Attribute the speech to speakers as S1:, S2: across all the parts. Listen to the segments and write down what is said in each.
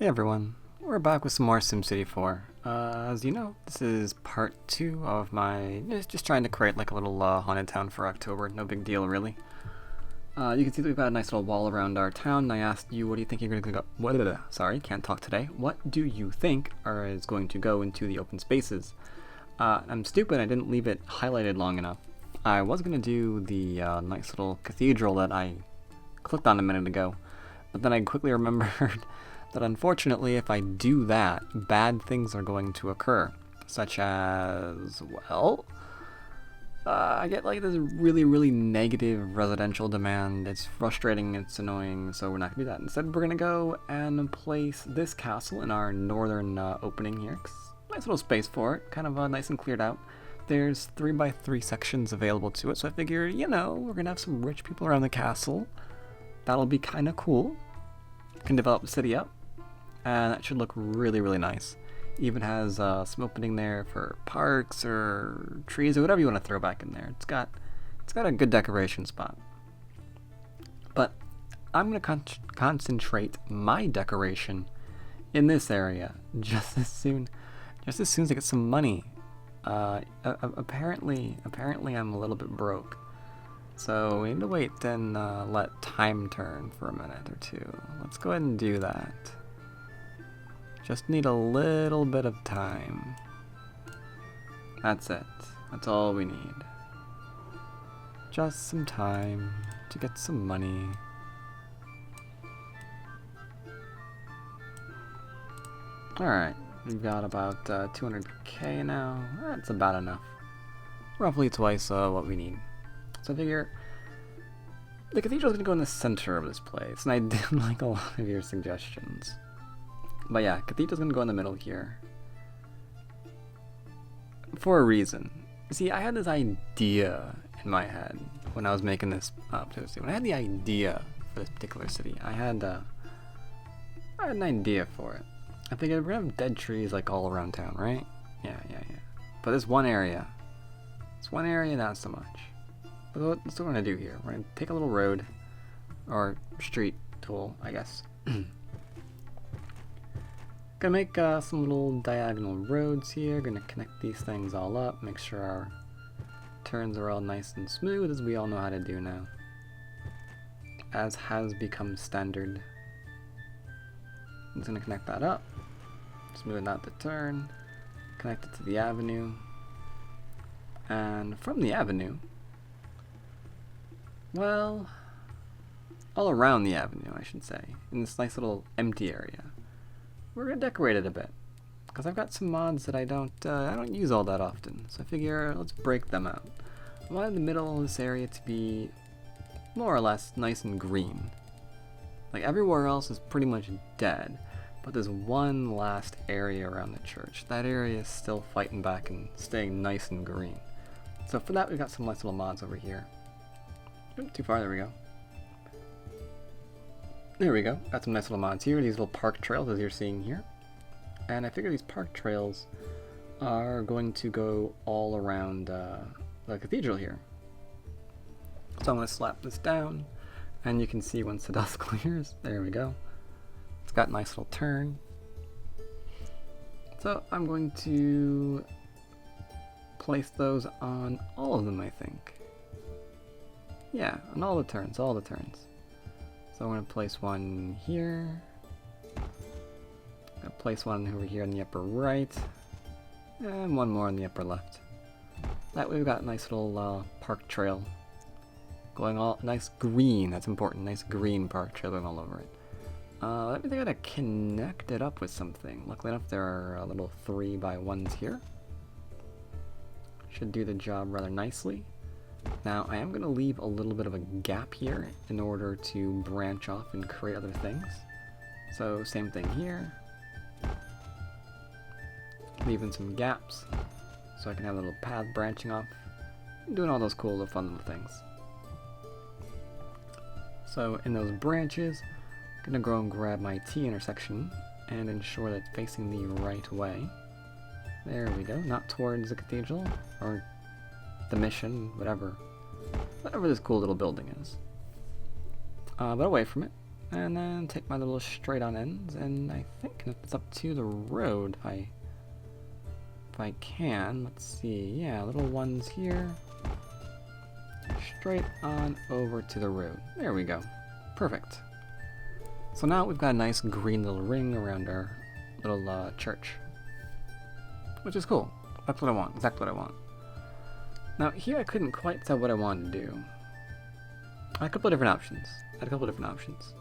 S1: Hey everyone, we're back with some more SimCity 4. As you know, this is part 2 of my just trying to create like a little haunted town for October. No big deal really. You can see that we've got a nice little wall around our town, and I asked you, what do you think you're going to go? Sorry, can't talk today. What do you think is going to go into the open spaces? I'm stupid, I didn't leave it highlighted long enough. I was going to do the nice little cathedral that I clicked on a minute ago, but then I quickly remembered that unfortunately if I do that, bad things are going to occur. Such as, well, I get like this really negative residential demand. It's frustrating, it's annoying, so we're not going to do that. Instead, we're going to go and place this castle in our northern opening here. Nice little space for it, kind of nice and cleared out. There's 3x3 sections available to it, so I figure, you know, we're going to have some rich people around the castle. That'll be kind of cool. Can develop the city up. And that should look really nice. Even has some opening there for parks or trees or whatever you want to throw back in there. It's got a good decoration spot. But I'm going to concentrate my decoration in this area just as soon as I get some money. Apparently I'm a little bit broke. So we need to wait and let time turn for a minute or two. Let's go ahead and do that. Just need a little bit of time. That's it. That's all we need. Just some time to get some money. Alright, we've got about 200k now. That's about enough. Roughly twice what we need. So I figure the cathedral's gonna go in the center of this place, and I did like a lot of your suggestions. But yeah, cathedral's gonna go in the middle here. For a reason. See, I had this idea in my head when I was making this when I had the idea for this particular city, I had an idea for it. I figured we're gonna have dead trees like all around town, right? Yeah. But this one area, not so much. But that's what we're gonna do here. We're gonna take a little road, or street tool, I guess. Gonna make some little diagonal roads here. Gonna connect these things all up. Make sure our turns are all nice and smooth, as we all know how to do now. As has become standard. I'm just gonna connect that up. Smooth out the turn. Connect it to the avenue. And from the avenue, well, all around the avenue, I should say, in this nice little empty area, we're gonna decorate it a bit, because I've got some mods that I don't use all that often. So I figure let's break them out. I wanted the middle of this area to be more or less nice and green. Like everywhere else is pretty much dead, but there's one last area around the church. That area is still fighting back and staying nice and green. So for that, we've got some nice little mods over here. Too far, there we go. There we go, got some nice little mods here, these little park trails as you're seeing here. And I figure these park trails are going to go all around the cathedral here. So I'm going to slap this down, and you can see once the dust clears, there we go. It's got a nice little turn. So I'm going to place those on all of them, I think. Yeah, on all the turns, So I'm going to place one here. I'm going to place one over here in the upper right. And one more in the upper left. That way we've got a nice little park trail going all nice green. That's important. Nice green park trail going all over it. That means I gotta connect it up with something. Luckily enough, there are little 3x1s here. Should do the job rather nicely. Now, I am going to leave a little bit of a gap here in order to branch off and create other things. So, same thing here. Leaving some gaps so I can have a little path branching off. Doing all those cool little fun little things. So, in those branches, I'm going to go and grab my T intersection and ensure that it's facing the right way. There we go. Not towards the cathedral, or the mission, whatever this cool little building is. But away from it. And then take my little straight on ends, and I think connect this up to the road if I can. Let's see, yeah, little ones here. Straight on over to the road. There we go. Perfect. So now we've got a nice green little ring around our little church. Which is cool. That's what I want. Exactly what I want. Now here I couldn't quite tell what I wanted to do. I had a couple of different options.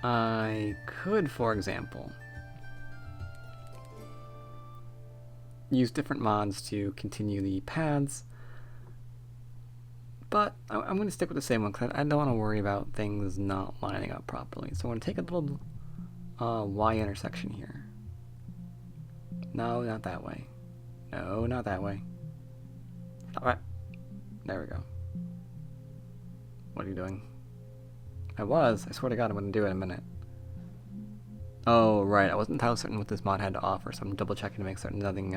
S1: I could, for example, use different mods to continue the paths, but I'm going to stick with the same one because I don't want to worry about things not lining up properly. So I'm going to take a little Y intersection here. No, not that way. No, not that way. Stop it. There we go. What are you doing? I swear to God, I'm going to do it in a minute. Oh, right, I wasn't entirely certain what this mod had to offer, so I'm double checking to make certain nothing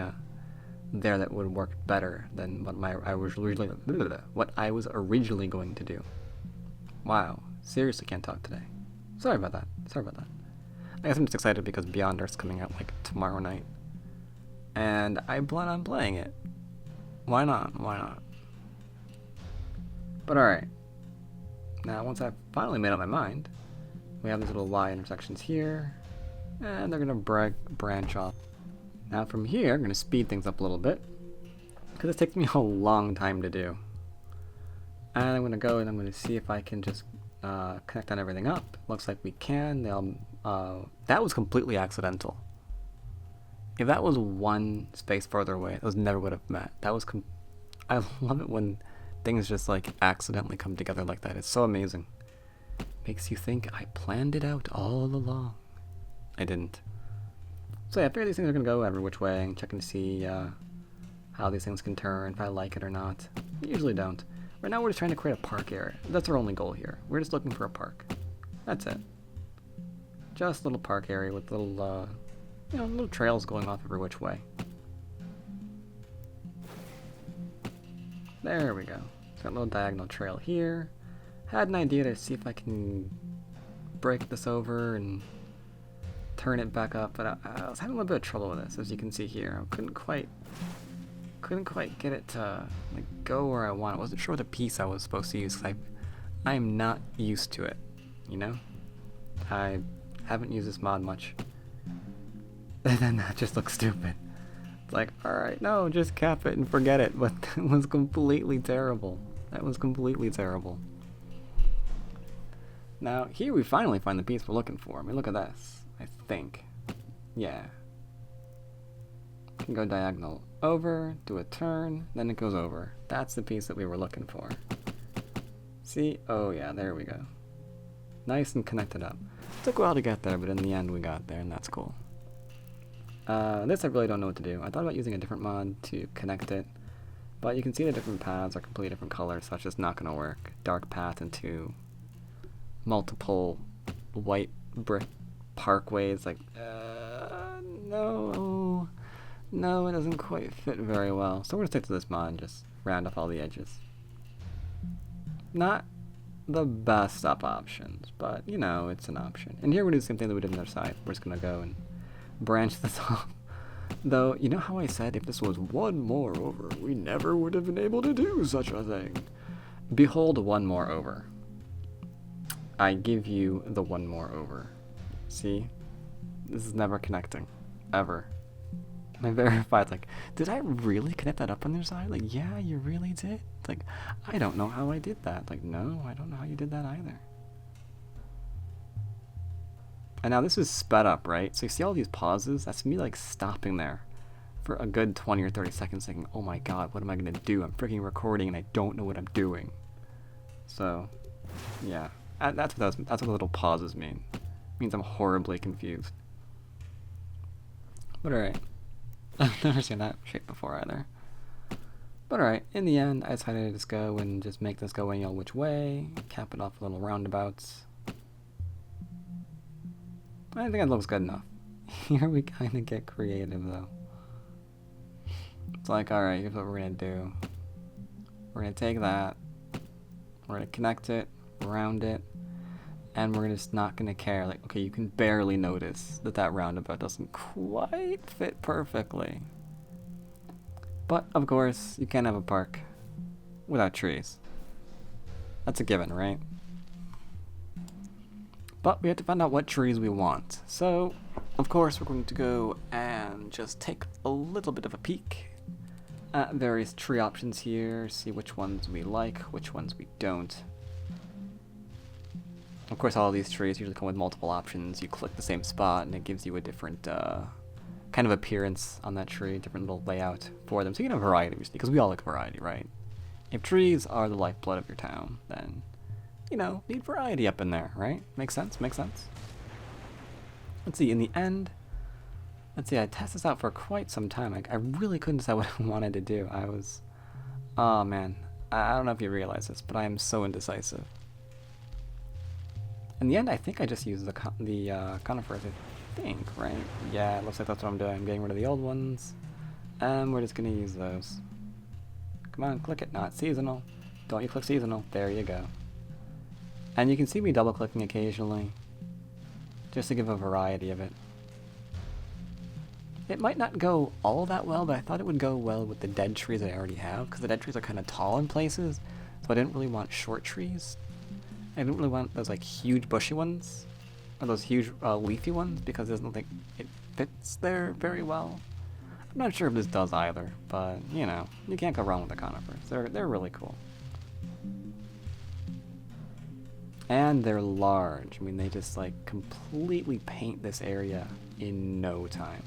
S1: there that would work better than what I was originally going to do. Wow, seriously can't talk today. Sorry about that. I guess I'm just excited because Beyond Earth's coming out like tomorrow night. And I plan on playing it. Why not? But alright. Now, once I've finally made up my mind, we have these little Y intersections here, and they're going to branch off. Now from here, I'm going to speed things up a little bit, because this takes me a long time to do. And I'm going to go and I'm going to see if I can just connect on everything up. Looks like we can. That was completely accidental. If that was one space further away, those never would have met. I love it when things just like accidentally come together like that. It's so amazing. Makes you think I planned it out all along. I didn't. So yeah, I figure these things are gonna go every which way and checking to see how these things can turn, if I like it or not. I usually don't. Right now we're just trying to create a park area. That's our only goal here. We're just looking for a park. That's it. Just a little park area with little little trails going off every which way. There we go. Got a little diagonal trail here. Had an idea to see if I can break this over and turn it back up, but I was having a little bit of trouble with this, as you can see here. I couldn't quite get it to like go where I want. I wasn't sure what the piece I was supposed to use because I am not used to it. You know, I haven't used this mod much, and then that just looks stupid. It's like, alright, no, just cap it and forget it, but that was completely terrible. Now, here we finally find the piece we're looking for. I mean, look at this, I think. Yeah. Can go diagonal over, do a turn, then it goes over. That's the piece that we were looking for. See? Oh yeah, there we go. Nice and connected up. Took a while to get there, but in the end we got there, and that's cool. This I really don't know what to do. I thought about using a different mod to connect it, but you can see the different paths are completely different colors, so that's just not going to work. Dark path into multiple white brick parkways, like, no, it doesn't quite fit very well. So we're going to stick to this mod and just round off all the edges. Not the best up options, but, you know, it's an option. And here we do the same thing that we did on the other side. We're just going to go and branch this off. Though, you know how I said if this was one more over, we never would have been able to do such a thing? Behold, one more over. I give you the one more over. See? This is never connecting. Ever. I verified, like, did I really connect that up on their side? Like, yeah, you really did? Like, I don't know how I did that. Like, no, I don't know how you did that either. And now this is sped up, right? So you see all these pauses? That's me like stopping there for a good 20 or 30 seconds thinking, oh my god, what am I going to do? I'm freaking recording and I don't know what I'm doing. So, yeah. That's what the little pauses mean. It means I'm horribly confused. But alright. I've never seen that shape before either. But alright, in the end, I decided to just go and just make this go any old which way, cap it off with little roundabouts. I think it looks good enough. Here we kind of get creative though. It's like, alright, here's what we're going to do. We're going to take that, we're going to connect it, round it, and we're just not gonna care. Like, okay, you can barely notice that that roundabout doesn't quite fit perfectly. But, of course, you can't have a park without trees. That's a given, right? But we have to find out what trees we want. So, of course, we're going to go and just take a little bit of a peek at various tree options here, see which ones we like, which ones we don't. Of course, all of these trees usually come with multiple options. You click the same spot and it gives you a different kind of appearance on that tree, different little layout for them. So you can have variety, because we all like variety, right? If trees are the lifeblood of your town, then, you know, need variety up in there, right? Makes sense, makes sense. Let's see, in the end, let's see, I tested this out for quite some time. I really couldn't decide what I wanted to do. Oh man, I don't know if you realize this, but I am so indecisive. In the end, I think I just used the conifers, I think, right? Yeah, it looks like that's what I'm doing. I'm getting rid of the old ones, and we're just gonna use those. Come on, click it. Not seasonal. Don't you click seasonal. There you go. And you can see me double clicking occasionally, just to give a variety of it. It might not go all that well, but I thought it would go well with the dead trees I already have, because the dead trees are kind of tall in places, so I didn't really want short trees. I didn't really want those like huge bushy ones, or those huge leafy ones, because I don't think it fits there very well. I'm not sure if this does either, but you know, you can't go wrong with the conifers. They're really cool. And they're large. I mean, they just like completely paint this area in no time.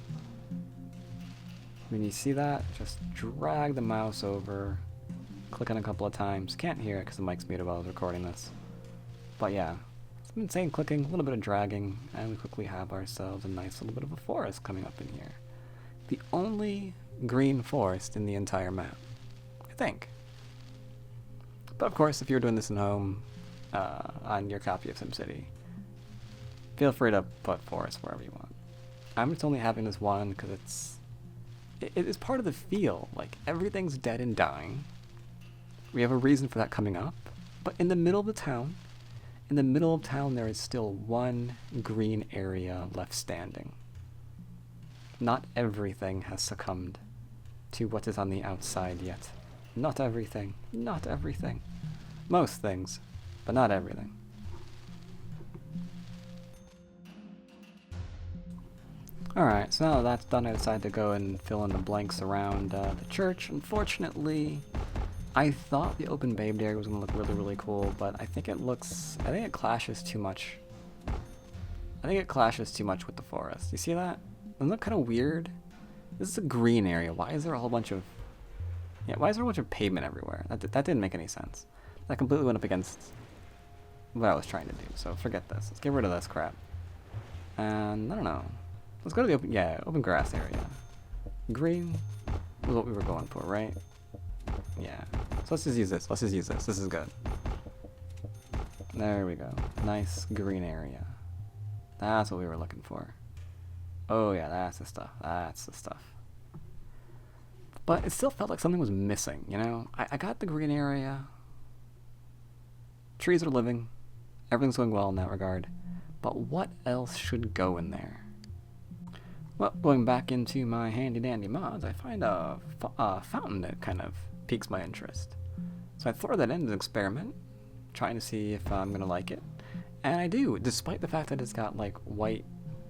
S1: When you see that, just drag the mouse over, click on a couple of times. Can't hear it because the mic's muted while I was recording this. But yeah, some insane clicking, a little bit of dragging, and we quickly have ourselves a nice little bit of a forest coming up in here. The only green forest in the entire map, I think. But of course, if you're doing this at home, on your copy of SimCity, feel free to put forest wherever you want. I'm just only having this one because it is part of the feel. Like, everything's dead and dying. We have a reason for that coming up. But in the middle of the town, there is still one green area left standing. Not everything has succumbed to what is on the outside yet. Not everything. Not everything. Most things, but not everything. Alright, so now that that's done, I decided to go and fill in the blanks around the church. Unfortunately, I thought the open paved area was going to look really, really cool, but I think it clashes too much. I think it clashes too much with the forest. You see that? Doesn't that kind of weird? This is a green area. Why is there a whole bunch of... Yeah, why is there a bunch of pavement everywhere? That didn't make any sense. That completely went up against what I was trying to do, so forget this. Let's get rid of this crap. And, I don't know. Let's go to the open grass area. Green was what we were going for, right? Yeah. So let's just use this. Let's just use this. This is good. There we go. Nice green area. That's what we were looking for. Oh yeah, that's the stuff. That's the stuff. But it still felt like something was missing, you know? I got the green area. Trees are living. Everything's going well in that regard. But what else should go in there? Well, going back into my handy-dandy mods, I find a fountain that kind of piques my interest. So I throw that in as an experiment, trying to see if I'm going to like it. And I do, despite the fact that it's got like white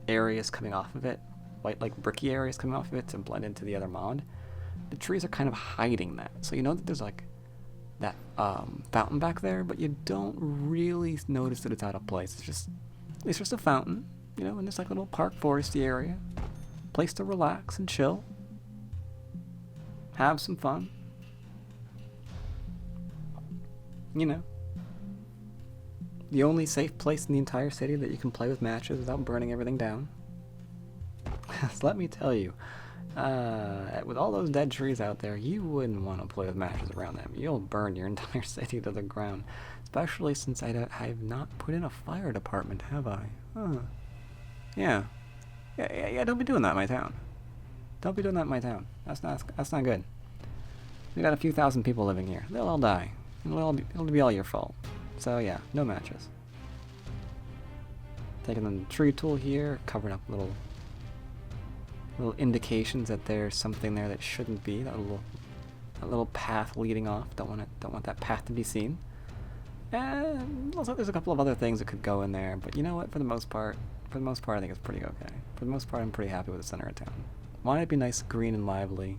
S1: areas coming off of it, white like bricky areas coming off of it to blend into the other mod. The trees are kind of hiding that. So you know that there's like that fountain back there, but you don't really notice that it's out of place. It's just a fountain, you know, in this like little park foresty area. Place to relax and chill. Have some fun. You know. The only safe place in the entire city that you can play with matches without burning everything down. So let me tell you, with all those dead trees out there, you wouldn't want to play with matches around them. You'll burn your entire city to the ground. Especially since I have not put in a fire department, have I? Huh. Yeah. Yeah, don't be doing that in my town. Don't be doing that in my town. That's not good. We got a few thousand people living here. They'll all die. It'll be all your fault. So yeah, no matches. Taking the tree tool here, covering up little indications that there's something there that shouldn't be. That little path leading off. Don't want that path to be seen. And also there's a couple of other things that could go in there, but you know what? For the most part, I think it's pretty okay. For the most part, I'm pretty happy with the center of town. Wanted it to be nice, green, and lively.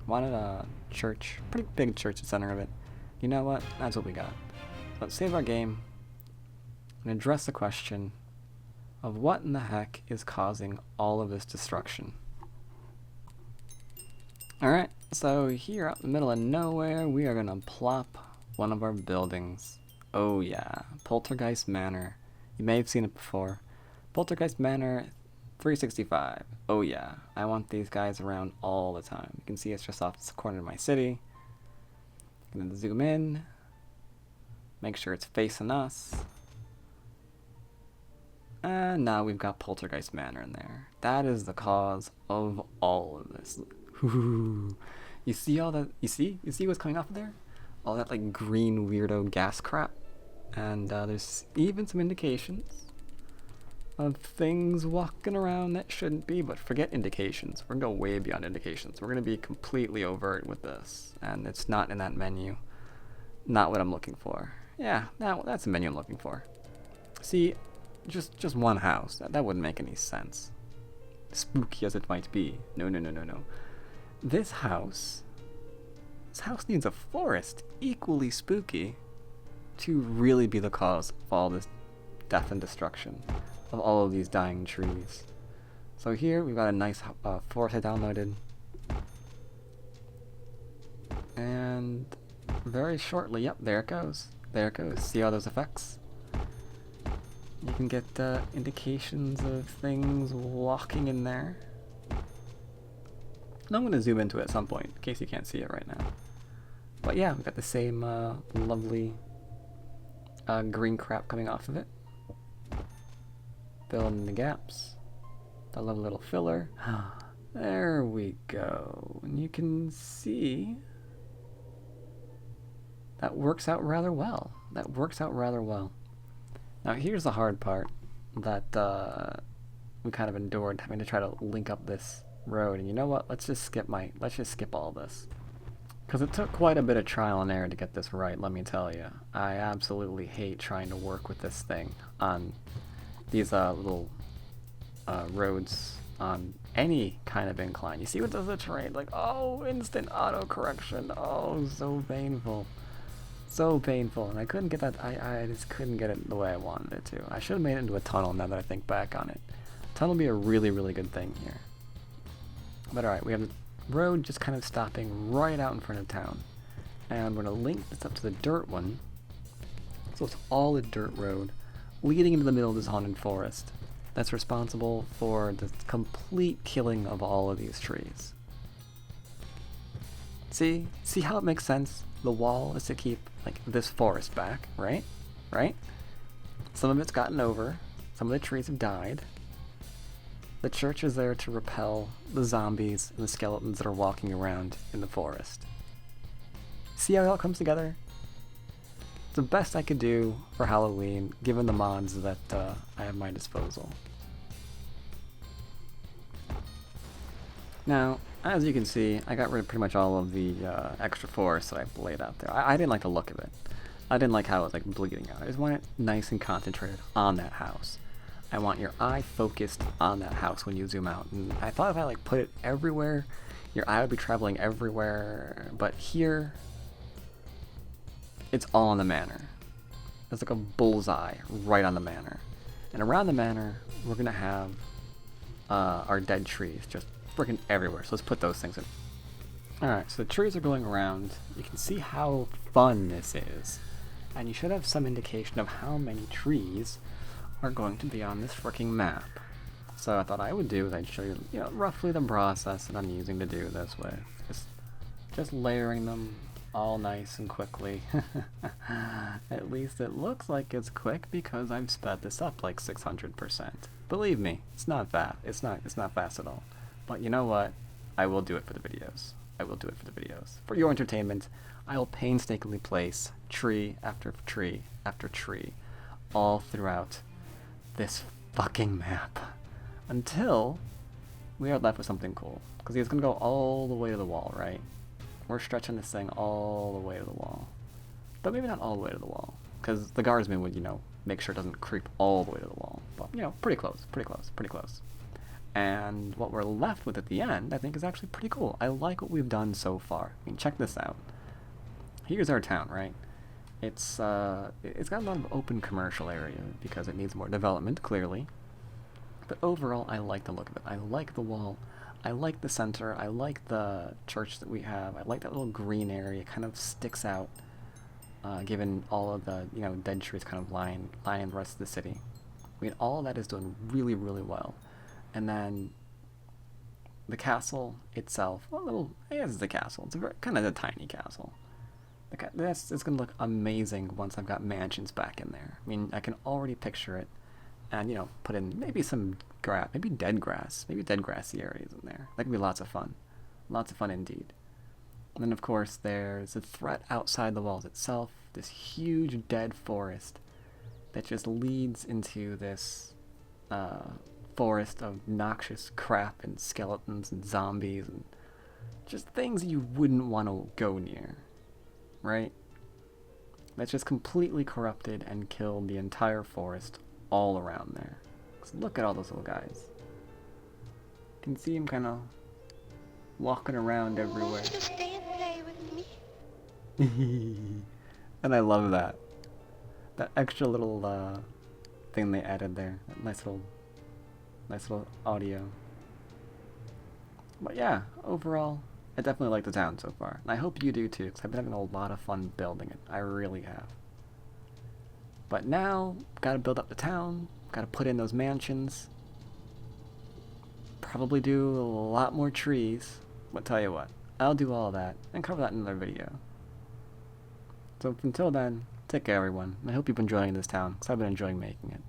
S1: Wanted a church, pretty big church at the center of it. You know what? That's what we got. Let's save our game and address the question of what in the heck is causing all of this destruction. Alright, so here out in the middle of nowhere, we are going to plop one of our buildings. Oh yeah, Poltergeist Manor. You may have seen it before. Poltergeist Manor 365. Oh yeah, I want these guys around all the time. You can see it's just off the corner of my city. I'm going to zoom in. Make sure it's facing us. And now we've got Poltergeist Manor in there. That is the cause of all of this. You see all that? You see what's coming off of there? All that like green weirdo gas crap. And there's even some indications of things walking around that shouldn't be, but forget indications. We're gonna go way beyond indications. We're gonna be completely overt with this, and it's not in that menu. Not what I'm looking for. Yeah, that's the menu I'm looking for. See, just one house. That wouldn't make any sense. Spooky as it might be. No. This house needs a forest equally spooky to really be the cause of all this death and destruction of all of these dying trees. So here we've got a nice forest I downloaded, and very shortly, yep, there it goes. See all those effects? You can get indications of things walking in there. And I'm going to zoom into it at some point in case you can't see it right now. But yeah, we've got the same lovely green crap coming off of it. Fill in the gaps. The lovely little filler. There we go. And you can see that works out rather well. Now here's the hard part that we kind of endured, having to try to link up this road. And you know what? Let's just skip all this. Because it took quite a bit of trial and error to get this right, let me tell you. I absolutely hate trying to work with this thing on these little roads on any kind of incline. You see what does the terrain? Like, oh, instant auto-correction. Oh, so painful. So painful. And I couldn't get that, I just couldn't get it the way I wanted it to. I should have made it into a tunnel now that I think back on it. Tunnel would be a really, really good thing here. But alright, we have the road just kind of stopping right out in front of town. And we're going to link this up to the dirt one. So it's all a dirt road leading into the middle of this haunted forest that's responsible for the complete killing of all of these trees. See how it makes sense? The wall is to keep like this forest back, right? Some of it's gotten over. Some of the trees have died. The church is there to repel the zombies and the skeletons that are walking around in the forest. See how it all comes together? It's the best I could do for Halloween, given the mods that I have at my disposal. Now, as you can see, I got rid of pretty much all of the extra forest that I laid out there. I didn't like the look of it. I didn't like how it was like bleeding out. I just want it nice and concentrated on that house. I want your eye focused on that house when you zoom out. And I thought if I like put it everywhere, your eye would be traveling everywhere. But here, it's all on the manor. It's like a bullseye right on the manor. And around the manor, we're gonna have our dead trees just freaking everywhere. So let's put those things in. Alright, so the trees are going around. You can see how fun this is. And you should have some indication of how many trees are going to be on this freaking map. So I thought I would do is I'd show you, roughly the process that I'm using to do this with. Just layering them all nice and quickly. At least it looks like it's quick because I've sped this up like 600%. Believe me, it's not fast. It's not fast at all. But you know what? I will do it for the videos. For your entertainment, I will painstakingly place tree after tree after tree all throughout this fucking map. Until we are left with something cool. Because it's going to go all the way to the wall, right? We're stretching this thing all the way to the wall. But maybe not all the way to the wall. Because the guardsman would, make sure it doesn't creep all the way to the wall. But, pretty close, pretty close, pretty close. And what we're left with at the end, I think, is actually pretty cool. I like what we've done so far. I mean, check this out. Here's our town, right? It's got a lot of open commercial area because it needs more development, clearly. But overall, I like the look of it. I like the wall. I like the center. I like the church that we have. I like that little green area. It kind of sticks out, given all of the, dead trees kind of lining the rest of the city. I mean, all of that is doing really, really well. And then the castle itself, I guess it's a castle. It's kind of a tiny castle. It's going to look amazing once I've got mansions back in there. I mean, I can already picture it. And, put in maybe some grass, maybe dead grassy areas in there. That could be lots of fun. Lots of fun indeed. And then, of course, there's a threat outside the walls itself. This huge dead forest that just leads into this forest of noxious crap and skeletons and zombies and just things you wouldn't want to go near. Right? That's just completely corrupted and killed the entire forest all around there. So look at all those little guys. You can see them kind of walking around everywhere.
S2: Won't you stay and play with me?
S1: And I love that. That extra little thing they added there. That nice little audio. But yeah, overall, I definitely like the town so far. And I hope you do too, because I've been having a lot of fun building it. I really have. But now, gotta build up the town, gotta put in those mansions, probably do a lot more trees, but tell you what, I'll do all that, and cover that in another video. So until then, take care everyone, and I hope you've been enjoying this town, because I've been enjoying making it.